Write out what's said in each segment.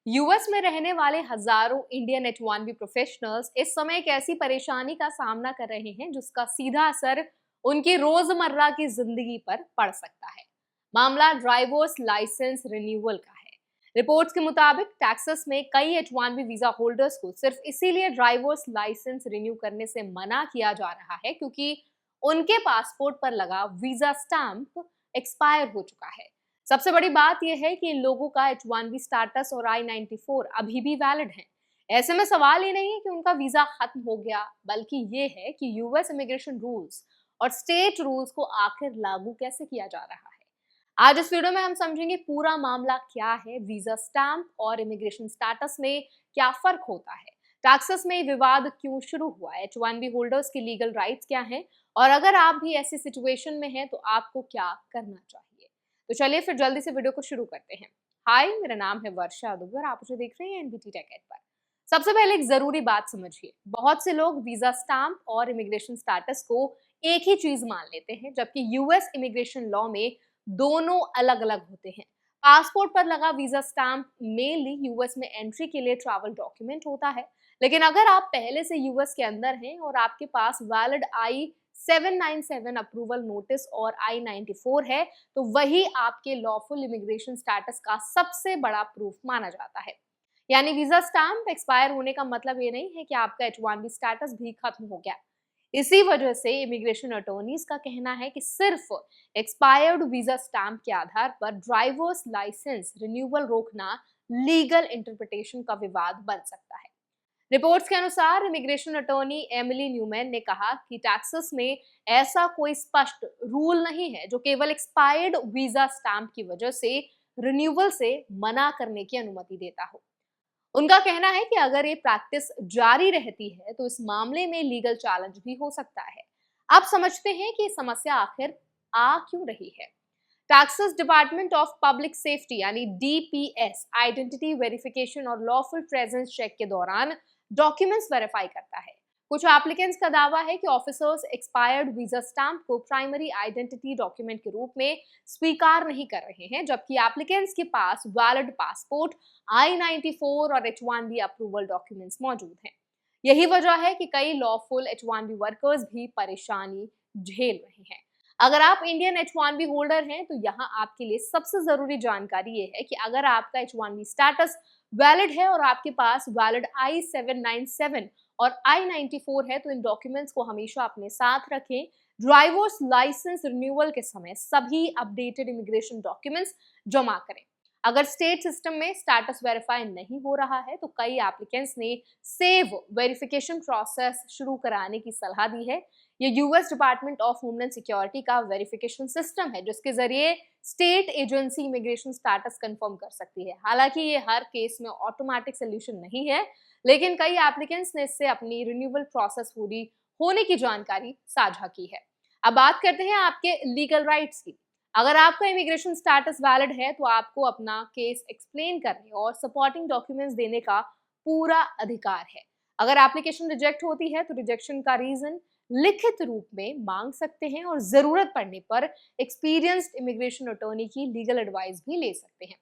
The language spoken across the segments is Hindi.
यूएस में रहने वाले हजारों इंडियन H1B प्रोफेशनल्स इस समय एक ऐसी परेशानी का सामना कर रहे हैं जिसका सीधा असर उनकी रोजमर्रा की जिंदगी पर पड़ सकता है। मामला ड्राइवर्स लाइसेंस रिन्यूअल का है। रिपोर्ट्स के मुताबिक टेक्सास में कई H1B वीजा होल्डर्स को सिर्फ इसीलिए ड्राइवर्स लाइसेंस रिन्यू करने से मना किया जा रहा है क्योंकि उनके पासपोर्ट पर लगा वीजा स्टैंप एक्सपायर हो चुका है। सबसे बड़ी बात यह है कि इन लोगों का H1B स्टेटस और I-94 अभी भी वैलिड है। ऐसे में सवाल ये नहीं है कि उनका वीजा खत्म हो गया, बल्कि ये है कि यूएस इमिग्रेशन रूल्स और स्टेट रूल्स को आखिर लागू कैसे किया जा रहा है। आज इस वीडियो में हम समझेंगे पूरा मामला क्या है, वीजा स्टैंप और इमिग्रेशन स्टेटस में क्या फर्क होता है, टेक्सास में विवाद क्यों शुरू हुआ, H1B होल्डर्स की लीगल राइट्स क्या हैं और अगर आप भी ऐसी सिचुएशन में हैं तो आपको क्या करना चाहिए। तो चलिए फिर जल्दी से वीडियो को शुरू करते हैं। हाय, मेरा नाम है वर्षा दुबे और आप मुझे देख रहे हैं एनबीटी टेक एड पर। सबसे पहले एक जरूरी बात समझिए, बहुत से लोग वीजा स्टैंप और इमिग्रेशन स्टेटस को एक ही चीज मान लेते हैं, जबकि यूएस इमिग्रेशन लॉ में दोनों अलग अलग होते हैं। पासपोर्ट पर लगा वीजा स्टैंप मेनली यूएस में एंट्री के लिए ट्रैवल डॉक्यूमेंट होता है, लेकिन अगर आप पहले से यूएस के अंदर हैं और आपके पास वैलिड I-797 अप्रूवल नोटिस और I-94 है, तो वही आपके लॉफुल इमिग्रेशन स्टेटस का सबसे बड़ा प्रूफ माना जाता है। यानी वीजा स्टैंप एक्सपायर होने का मतलब ये नहीं है कि आपका H1B स्टेटस भी खत्म हो गया। इसी वजह से इमिग्रेशन अटॉर्नीज का कहना है कि सिर्फ एक्सपायर्ड वीजा स्टैंप के आधार पर ड्राइवर्स लाइसेंस रिन्यूअल रोकना लीगल इंटरप्रिटेशन का विवाद बन सकता है। रिपोर्ट्स के अनुसार इमिग्रेशन अटॉर्नी एमिली न्यूमैन ने कहा कि टेक्सास में ऐसा कोई स्पष्ट रूल नहीं है जो केवल एक्सपायर्ड वीजा स्टैंप की वजह से रिन्यूअल से मना करने की अनुमति देता हो। उनका कहना है कि अगर ये प्रैक्टिस जारी रहती है तो इस मामले में लीगल चैलेंज भी हो सकता है। अब समझते हैं कि समस्या आखिर आ क्यों रही है। Texas department of public safety यानी DPS आइडेंटिटी वेरिफिकेशन और लॉफुल प्रेजेंस चेक के दौरान डॉक्यूमेंट्स वेरीफाई करता है। कुछ एप्लीकेंट्स का दावा है कि ऑफिसर्स एक्सपायर्ड वीजा स्टैंप को प्राइमरी आइडेंटिटी डॉक्यूमेंट के रूप में स्वीकार नहीं कर रहे हैं, जबकि एप्लीकेंट्स के पास वैलिड पासपोर्ट, I-94 और H1B अप्रूवल डॉक्यूमेंट्स मौजूद हैं। यही वजह है कि कई लॉफुल H1B वर्कर्स भी परेशानी झेल रहे हैं। अगर आप इंडियन H1B होल्डर हैं तो यहाँ आपके लिए सबसे जरूरी जानकारी ये है कि अगर आपका H1B स्टेटस वैलिड है और आपके पास वैलिड I-797 और I-94 है तो इन डॉक्यूमेंट्स को हमेशा अपने साथ रखें। ड्राइवर्स लाइसेंस रिन्यूअल के समय सभी अपडेटेड इमिग्रेशन डॉक्यूमेंट्स जमा करें। अगर स्टेट सिस्टम में स्टेटस वेरीफाई नहीं हो रहा है तो कई एप्लीकेंट्स ने सेव वेरिफिकेशन प्रोसेस शुरू कराने की सलाह दी है। ये US department of homeland security का वेरिफिकेशन सिस्टम है जिसके जरिए state agency immigration status confirm कर सकती है। हालांकि ये हर केस में ऑटोमेटिक सोल्यूशन नहीं है, लेकिन कई एप्लीकेंट्स ने इससे अपनी रिन्यूअल प्रोसेस पूरी होने की जानकारी साझा की है। अब बात करते हैं आपके लीगल राइट्स की। अगर आपका इमिग्रेशन स्टेटस वैलिड है तो आपको अपना केस एक्सप्लेन करने और सपोर्टिंग डॉक्यूमेंट्स देने का पूरा अधिकार है। अगर एप्लीकेशन रिजेक्ट होती है तो रिजेक्शन का रीजन लिखित रूप में मांग सकते हैं और जरूरत पड़ने पर एक्सपीरियंस्ड इमिग्रेशन अटॉर्नी की लीगल एडवाइस भी ले सकते हैं।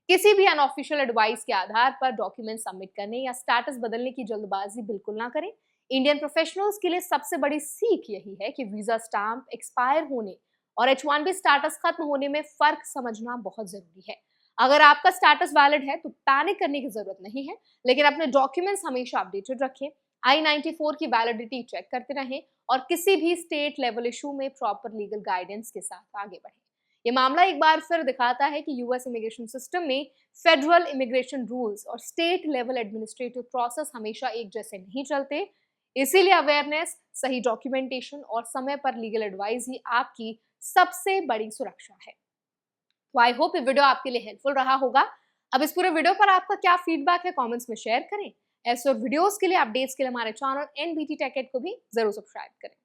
किसी भी अनऑफिशियल एडवाइस के आधार पर डॉक्यूमेंट सबमिट करने या स्टेटस बदलने की जल्दबाजी बिल्कुल ना करें। इंडियन प्रोफेशनल्स के लिए सबसे बड़ी सीख यही है कि वीजा स्टैंप एक्सपायर होने और H1B स्टेटस खत्म होने में फर्क समझना बहुत जरूरी है। अगर आपका स्टेटस वैलिड है तो पैनिक करने की जरूरत नहीं है, लेकिन अपने डॉक्यूमेंट्स हमेशा अपडेटेड रखें। I-94 की वैलिडिटी चेक करते रहें और किसी भी स्टेट लेवल इशू में प्रॉपर लीगल गाइडेंस के साथ आगे बढ़ें। ये मामला एक बार फिर दिखाता है कि यूएस इमिग्रेशन सिस्टम में फेडरल इमिग्रेशन रूल्स और स्टेट लेवल एडमिनिस्ट्रेटिव प्रोसेस हमेशा एक जैसे नहीं चलते। इसीलिए अवेयरनेस, सही डॉक्यूमेंटेशन और समय पर लीगल एडवाइस ही आपकी सबसे बड़ी सुरक्षा है। तो आई होप ये वीडियो आपके लिए हेल्पफुल रहा होगा। अब इस पूरे वीडियो पर आपका क्या फीडबैक है कमेंट्स में शेयर करें। ऐसे और वीडियोस के लिए, अपडेट्स के लिए हमारे चैनल एनबीटी टेक एड को भी जरूर सब्सक्राइब करें।